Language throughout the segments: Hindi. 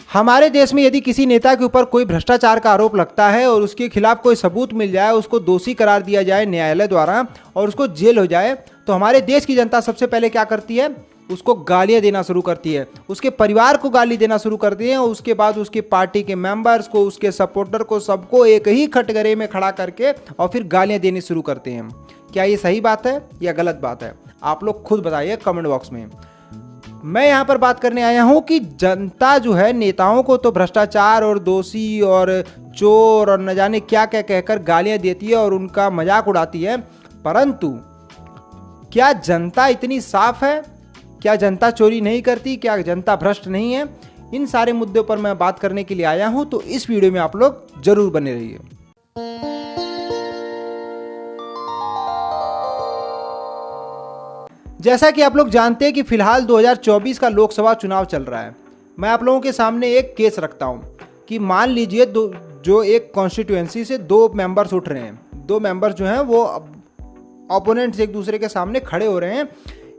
हमारे देश में यदि किसी नेता के ऊपर कोई भ्रष्टाचार का आरोप लगता है और उसके खिलाफ कोई सबूत मिल जाए, उसको दोषी करार दिया जाए न्यायालय द्वारा और उसको जेल हो जाए, तो हमारे देश की जनता सबसे पहले क्या करती है? उसको गालियां देना शुरू करती है, उसके परिवार को गाली देना शुरू करती है और उसके बाद उसके पार्टी के मेंबर्स को, उसके सपोर्टर को, सबको एक ही कटघरे में खड़ा करके और फिर गालियां देनी शुरू करते हैं। क्या ये सही बात है या गलत बात है? आप लोग खुद बताइए कमेंट बॉक्स में। मैं यहाँ पर बात करने आया हूँ कि जनता जो है नेताओं को तो भ्रष्टाचार और दोषी और चोर और न जाने क्या क्या कहकर गालियां देती है और उनका मजाक उड़ाती है, परंतु क्या जनता इतनी साफ है? क्या जनता चोरी नहीं करती? क्या जनता भ्रष्ट नहीं है? इन सारे मुद्दों पर मैं बात करने के लिए आया हूं, तो इस वीडियो में आप लोग जरूर बने रहिए। जैसा कि आप लोग जानते हैं कि फिलहाल 2024 का लोकसभा चुनाव चल रहा है। मैं आप लोगों के सामने एक केस रखता हूं कि मान लीजिए जो एक कॉन्स्टिट्यूएंसी से दो मेंबर्स उठ रहे हैं, दो मेंबर्स जो हैं वो ओपोनेंट्स एक दूसरे के सामने खड़े हो रहे हैं।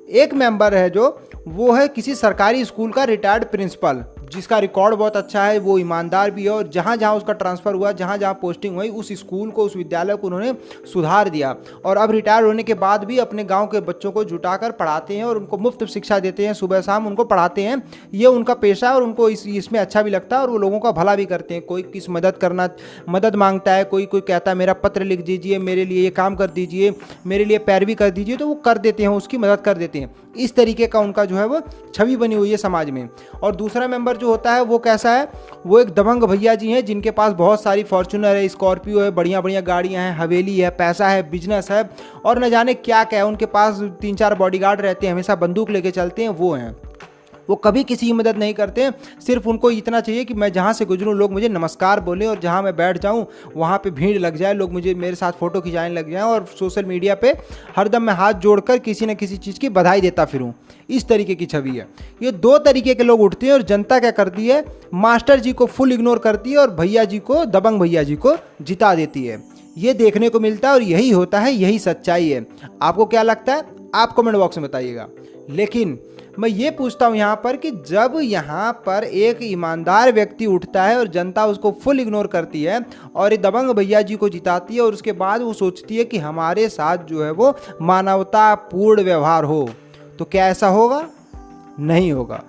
एक मेंबर है जो वो है किसी सरकारी स्कूल का रिटायर्ड प्रिंसिपल, जिसका रिकॉर्ड बहुत अच्छा है, वो ईमानदार भी है और जहाँ जहाँ उसका ट्रांसफ़र हुआ, जहाँ जहाँ पोस्टिंग हुई, उस स्कूल को, उस विद्यालय को उन्होंने सुधार दिया और अब रिटायर होने के बाद भी अपने गांव के बच्चों को जुटाकर पढ़ाते हैं और उनको मुफ्त शिक्षा देते हैं, सुबह शाम उनको पढ़ाते हैं। ये उनका पेशा है और उनको इसमें अच्छा भी लगता है और वो लोगों का भला भी करते हैं। कोई किस मदद मांगता है, कोई कहता है मेरा पत्र लिख दीजिए, मेरे लिए ये काम कर दीजिए, मेरे लिए पैरवी कर दीजिए, तो वो कर देते हैं, उसकी मदद कर देते हैं। इस तरीके का उनका जो है वो छवि बनी हुई है समाज में। और दूसरा मेंबर जो होता है वो कैसा है? वो एक दबंग भैया जी हैं जिनके पास बहुत सारी फॉर्च्यूनर है, स्कॉर्पियो है, बढ़िया बढ़िया गाड़ियां हैं, हवेली है, पैसा है, बिजनेस है और न जाने क्या क्या है। उनके पास 3-4 बॉडीगार्ड रहते हैं, हमेशा बंदूक लेके चलते हैं। वो हैं, वो कभी किसी की मदद नहीं करते। सिर्फ उनको इतना चाहिए कि मैं जहाँ से गुजरूँ लोग मुझे नमस्कार बोलें और जहाँ मैं बैठ जाऊँ वहाँ पे भीड़ लग जाए, लोग मेरे साथ फ़ोटो खिंचाने लग जाएं और सोशल मीडिया पे हरदम मैं हाथ जोड़कर किसी न किसी चीज़ की बधाई देता फिरूँ। इस तरीके की छवि है। ये दो तरीके के लोग उठते हैं और जनता क्या करती है? मास्टर जी को फुल इग्नोर करती है और भैया जी को, दबंग भैया जी को जिता देती है। ये देखने को मिलता है और यही होता है, यही सच्चाई है। आपको क्या लगता है? आप कमेंट बॉक्स में बताइएगा। लेकिन मैं ये पूछता हूँ यहाँ पर कि जब यहाँ पर एक ईमानदार व्यक्ति उठता है और जनता उसको फुल इग्नोर करती है और ये दबंग भैया जी को जिताती है और उसके बाद वो सोचती है कि हमारे साथ जो है वो मानवतापूर्ण व्यवहार हो, तो क्या ऐसा होगा? नहीं होगा।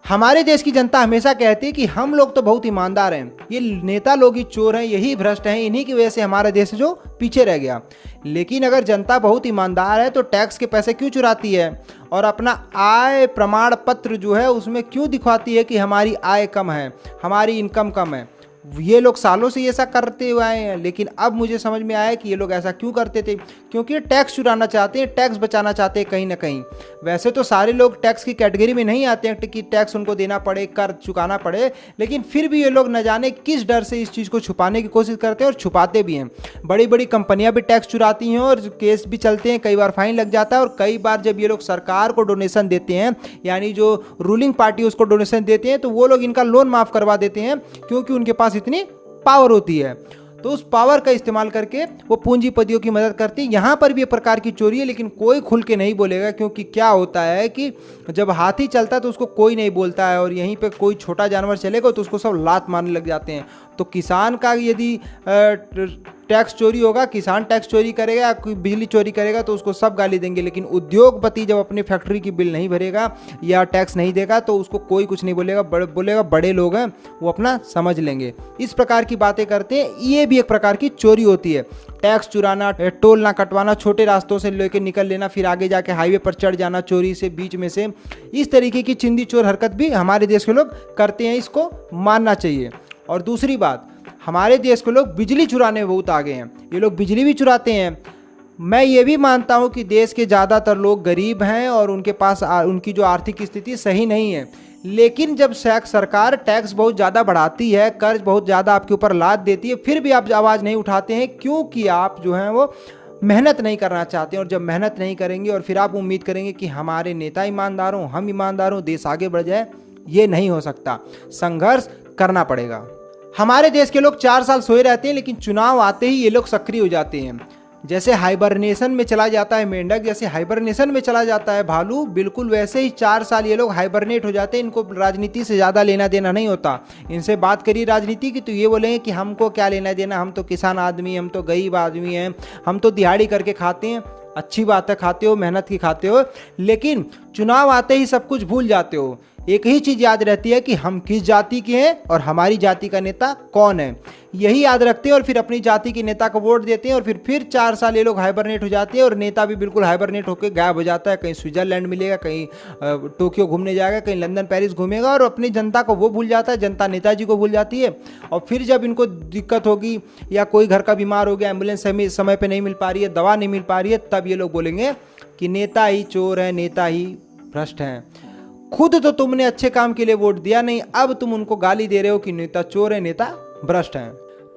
हमारे देश की जनता हमेशा कहती है कि हम लोग तो बहुत ईमानदार हैं, ये नेता लोग ही चोर हैं, यही भ्रष्ट हैं, इन्हीं की वजह से हमारा देश जो पीछे रह गया। लेकिन अगर जनता बहुत ईमानदार है तो टैक्स के पैसे क्यों चुराती है और अपना आय प्रमाण पत्र जो है उसमें क्यों दिखवाती है कि हमारी आय कम है, हमारी इनकम कम है? ये लोग सालों से ऐसा करते हुए आए हैं, लेकिन अब मुझे समझ में आया कि ये लोग ऐसा क्यों करते थे, क्योंकि टैक्स चुराना चाहते हैं, टैक्स बचाना चाहते हैं कहीं ना कहीं। वैसे तो सारे लोग टैक्स की कैटेगरी में नहीं आते हैं कि टैक्स उनको देना पड़े, कर चुकाना पड़े, लेकिन फिर भी ये लोग न जाने किस डर से इस चीज़ को छुपाने की कोशिश करते हैं और छुपाते भी हैं। बड़ी बड़ी कंपनियां भी टैक्स चुराती हैं और केस भी चलते हैं, कई बार फाइन लग जाता है और कई बार जब ये लोग सरकार को डोनेशन देते हैं, यानी जो रूलिंग पार्टी उसको डोनेशन देते हैं, तो वो लोग इनका लोन माफ़ करवा देते हैं क्योंकि उनके पास इतनी पावर होती है। तो उस पावर का इस्तेमाल करके वो पूंजीपतियों की मदद करती है। यहाँ पर भी एक प्रकार की चोरी है, लेकिन कोई खुल के नहीं बोलेगा, क्योंकि क्या होता है कि जब हाथी चलता है तो उसको कोई नहीं बोलता है और यहीं पे कोई छोटा जानवर चलेगा तो उसको सब लात मारने लग जाते हैं। तो किसान का यदि टैक्स चोरी होगा, किसान टैक्स चोरी करेगा या कोई बिजली चोरी करेगा तो उसको सब गाली देंगे, लेकिन उद्योगपति जब अपनी फैक्ट्री की बिल नहीं भरेगा या टैक्स नहीं देगा तो उसको कोई कुछ नहीं बोलेगा, बोलेगा बड़े लोग हैं, वो अपना समझ लेंगे। इस प्रकार की बातें करते हैं, ये भी एक प्रकार की चोरी होती है। टैक्स चुराना, टोल ना कटवाना, छोटे रास्तों से लेकर निकल लेना, फिर आगे जाके हाईवे पर चढ़ जाना चोरी से, बीच में से, इस तरीके की चिंदी चोर हरकत भी हमारे देश के लोग करते हैं, इसको मानना चाहिए। और दूसरी बात, हमारे देश के लोग बिजली चुराने में बहुत आगे हैं, ये लोग बिजली भी चुराते हैं। मैं ये भी मानता हूँ कि देश के ज़्यादातर लोग गरीब हैं और उनके पास उनकी जो आर्थिक स्थिति सही नहीं है, लेकिन जब सरकार टैक्स बहुत ज़्यादा बढ़ाती है, कर्ज बहुत ज़्यादा आपके ऊपर लाद देती है, फिर भी आप आवाज़ नहीं उठाते हैं, क्योंकि आप जो हैं वो मेहनत नहीं करना चाहते हैं। और जब मेहनत नहीं करेंगे और फिर आप उम्मीद करेंगे कि हमारे नेता ईमानदार हों, हम ईमानदार हों, देश आगे बढ़ जाए, ये नहीं हो सकता। संघर्ष करना पड़ेगा। हमारे देश के लोग 4 साल सोए रहते हैं, लेकिन चुनाव आते ही ये लोग सक्रिय हो जाते हैं। जैसे हाइबरनेशन में चला जाता है मेंढक, जैसे हाइबरनेशन में चला जाता है भालू, बिल्कुल वैसे ही 4 साल ये लोग हाइबरनेट हो जाते हैं। इनको राजनीति से ज़्यादा लेना देना नहीं होता। इनसे बात करिए राजनीति की तो ये बोलेंगे कि हमको क्या लेना देना, हम तो किसान आदमी, हम तो गरीब आदमी हैं, हम तो दिहाड़ी करके खाते हैं। अच्छी बात है, खाते हो, मेहनत की खाते हो, लेकिन चुनाव आते ही सब कुछ भूल जाते हो। एक ही चीज़ याद रहती है कि हम किस जाति के हैं और हमारी जाति का नेता कौन है, यही याद रखते हैं और फिर अपनी जाति के नेता को वोट देते हैं। और फिर 4 साल ये लोग हाइबरनेट हो जाते हैं और नेता भी बिल्कुल हाइबरनेट होकर गायब हो जाता है। कहीं स्विट्जरलैंड मिलेगा, कहीं टोक्यो घूमने जाएगा, कहीं लंदन पेरिस घूमेगा और अपनी जनता को वो भूल जाता है, जनता नेताजी को भूल जाती है। और फिर जब इनको दिक्कत होगी या कोई घर का बीमार हो गया, एम्बुलेंस समय पर नहीं मिल पा रही है, दवा नहीं मिल पा रही है, तब ये लोग बोलेंगे कि नेता ही चोर है, नेता ही भ्रष्ट हैं। खुद तो तुमने अच्छे काम के लिए वोट दिया नहीं, अब तुम उनको गाली दे रहे हो कि नेता चोर है, नेता भ्रष्ट है।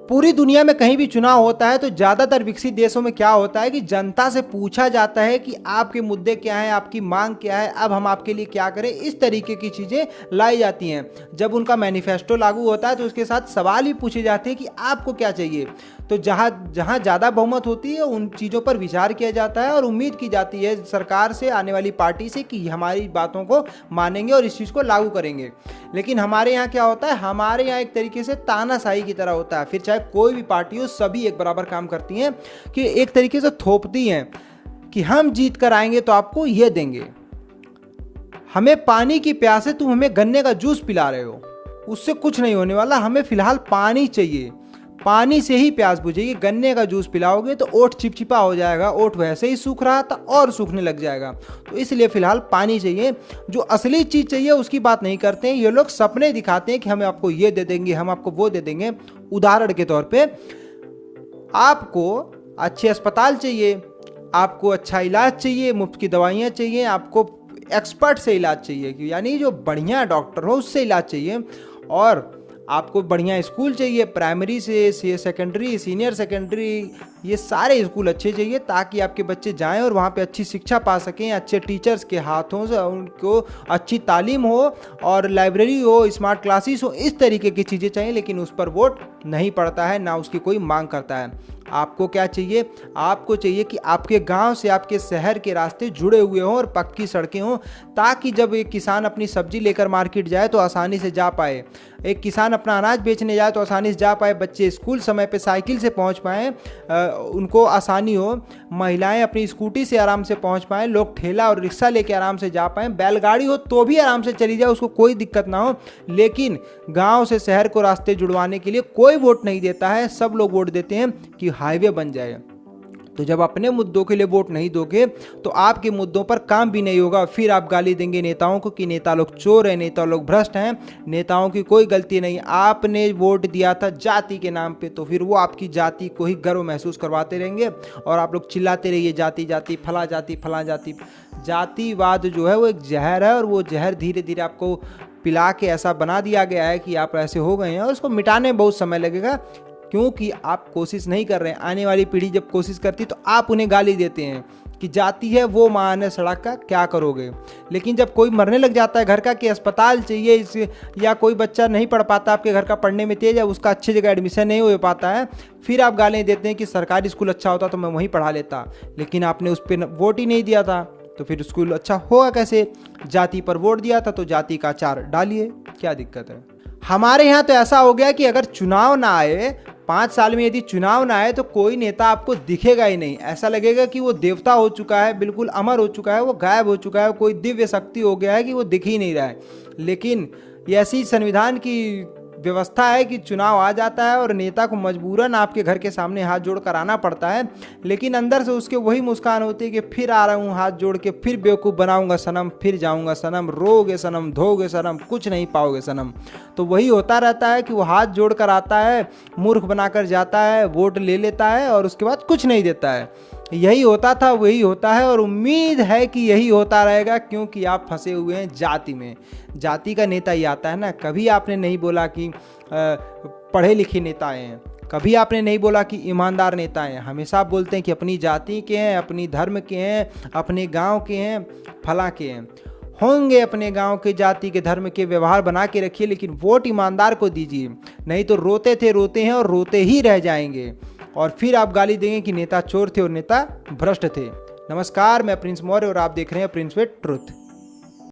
पूरी दुनिया में कहीं भी चुनाव होता है तो ज़्यादातर विकसित देशों में क्या होता है कि जनता से पूछा जाता है कि आपके मुद्दे क्या हैं, आपकी मांग क्या है, अब हम आपके लिए क्या करें। इस तरीके की चीज़ें लाई जाती हैं। जब उनका मैनिफेस्टो लागू होता है तो उसके साथ सवाल भी पूछे जाते हैं कि आपको क्या चाहिए। तो जहाँ जहाँ ज़्यादा बहुमत होती है उन चीज़ों पर विचार किया जाता है और उम्मीद की जाती है सरकार से, आने वाली पार्टी से, कि हमारी बातों को मानेंगे और इस चीज़ को लागू करेंगे। लेकिन हमारे यहाँ क्या होता है, हमारे यहाँ एक तरीके से तानाशाही की तरह होता है। फिर चाहे कोई भी पार्टी हो, सभी एक बराबर काम करती हैं कि एक तरीके से थोपती हैं कि हम जीत कर आएंगे तो आपको ये देंगे, हमें पानी की प्यास है, तुम हमें गन्ने का जूस पिला रहे हो, उससे कुछ नहीं होने वाला, हमें फिलहाल पानी चाहिए, पानी से ही प्यास बुझेगी, गन्ने का जूस पिलाओगे तो ओठ चिपचिपा हो जाएगा, ओठ वैसे ही सूख रहा था और सूखने लग जाएगा, तो इसलिए फिलहाल पानी चाहिए। जो असली चीज़ चाहिए उसकी बात नहीं करते हैं ये लोग, सपने दिखाते हैं कि हम आपको ये दे देंगे, हम आपको वो दे देंगे। उदाहरण के तौर पे आपको अच्छे अस्पताल चाहिए, आपको अच्छा इलाज चाहिए, मुफ्त की दवाइयाँ चाहिए, आपको एक्सपर्ट से इलाज चाहिए, यानी जो बढ़िया डॉक्टर हो उससे इलाज चाहिए, और आपको बढ़िया स्कूल चाहिए, प्राइमरी से सेकेंडरी, सीनियर सेकेंडरी, ये सारे स्कूल अच्छे चाहिए ताकि आपके बच्चे जाएं और वहाँ पे अच्छी शिक्षा पा सकें, अच्छे टीचर्स के हाथों से उनको अच्छी तालीम हो और लाइब्रेरी हो, स्मार्ट क्लासेस हो, इस तरीके की चीज़ें चाहिए। लेकिन उस पर वोट नहीं पड़ता है, ना उसकी कोई मांग करता है। आपको क्या चाहिए? आपको चाहिए कि आपके गांव से आपके शहर के रास्ते जुड़े हुए हों और पक्की सड़कें हों, ताकि जब एक किसान अपनी सब्जी लेकर मार्केट जाए तो आसानी से जा पाए, एक किसान अपना अनाज बेचने जाए तो आसानी से जा पाए, बच्चे स्कूल समय पे साइकिल से पहुंच पाएँ, उनको आसानी हो, महिलाएं अपनी स्कूटी से आराम से पहुंच पाएँ, लोग ठेला और रिक्शा लेके आराम से जा पाएँ, बैलगाड़ी हो तो भी आराम से चली जाए, उसको कोई दिक्कत ना हो। लेकिन गाँव से शहर को रास्ते जुड़वाने के लिए कोई वोट नहीं देता है, सब लोग वोट देते हैं कि हाईवे बन जाए। तो जब अपने मुद्दों के लिए वोट नहीं दोगे तो आपके मुद्दों पर काम भी नहीं होगा। फिर आप गाली देंगे नेताओं को कि नेता लोग चोर हैं, नेता लोग भ्रष्ट हैं, नेताओं की कोई गलती नहीं। आपने वोट दिया था जाति के नाम पे, तो फिर वो आपकी जाति को ही गर्व महसूस करवाते रहेंगे और आप लोग चिल्लाते रहिए जाति जाति, फला जाति फला जाति। जातिवाद जो है वो एक जहर है और वो जहर धीरे धीरे आपको पिला के ऐसा बना दिया गया है कि आप ऐसे हो गए हैं और उसको मिटाने में बहुत समय लगेगा, क्योंकि आप कोशिश नहीं कर रहे हैं। आने वाली पीढ़ी जब कोशिश करती तो आप उन्हें गाली देते हैं कि जाति है वो मान है सड़क का, क्या करोगे। लेकिन जब कोई मरने लग जाता है घर का कि अस्पताल चाहिए, या कोई बच्चा नहीं पढ़ पाता आपके घर का, पढ़ने में तेज है, उसका अच्छी जगह एडमिशन नहीं हो पाता है, फिर आप गाली देते हैं कि सरकारी स्कूल अच्छा होता तो मैं वहीं पढ़ा लेता। लेकिन आपने उस पर वोट ही नहीं दिया था, तो फिर स्कूल अच्छा होगा कैसे? जाति पर वोट दिया था तो जाति का अचार डालिए, क्या दिक्कत है। हमारे यहाँ तो ऐसा हो गया कि अगर चुनाव ना आए, 5 साल में यदि चुनाव ना आए तो कोई नेता आपको दिखेगा ही नहीं। ऐसा लगेगा कि वो देवता हो चुका है, बिल्कुल अमर हो चुका है, वो गायब हो चुका है, कोई दिव्य शक्ति हो गया है कि वो दिख ही नहीं रहा है। लेकिन ये ऐसी संविधान की व्यवस्था है कि चुनाव आ जाता है और नेता को मजबूरन आपके घर के सामने हाथ जोड़ कर आना पड़ता है, लेकिन अंदर से उसके वही मुस्कान होती है कि फिर आ रहा हूँ हाथ जोड़ के, फिर बेवकूफ़ बनाऊंगा सनम, फिर जाऊंगा सनम, रोगे सनम, धोगे सनम, कुछ नहीं पाओगे सनम। तो वही होता रहता है कि वो हाथ जोड़ कर आता है, मूर्ख बनाकर जाता है, वोट ले लेता है और उसके बाद कुछ नहीं देता है। यही होता था, वही होता है और उम्मीद है कि यही होता रहेगा, क्योंकि आप फंसे हुए हैं जाति में। जाति का नेता ही आता है ना। कभी आपने नहीं बोला कि पढ़े लिखे नेता हैं, कभी आपने नहीं बोला कि ईमानदार नेता हैं। हमेशा आप बोलते हैं कि अपनी जाति के हैं, अपनी धर्म के हैं, अपने गांव के हैं, फला के हैं। होंगे अपने गांव के, जाति के, धर्म के, व्यवहार बना के रखिए, लेकिन वोट ईमानदार को दीजिए, नहीं तो रोते थे, रोते हैं और रोते ही रह जाएंगे। और फिर आप गाली देंगे कि नेता चोर थे और नेता भ्रष्ट थे। नमस्कार, मैं प्रिंस मौर्य और आप देख रहे हैं प्रिंस विद ट्रुथ।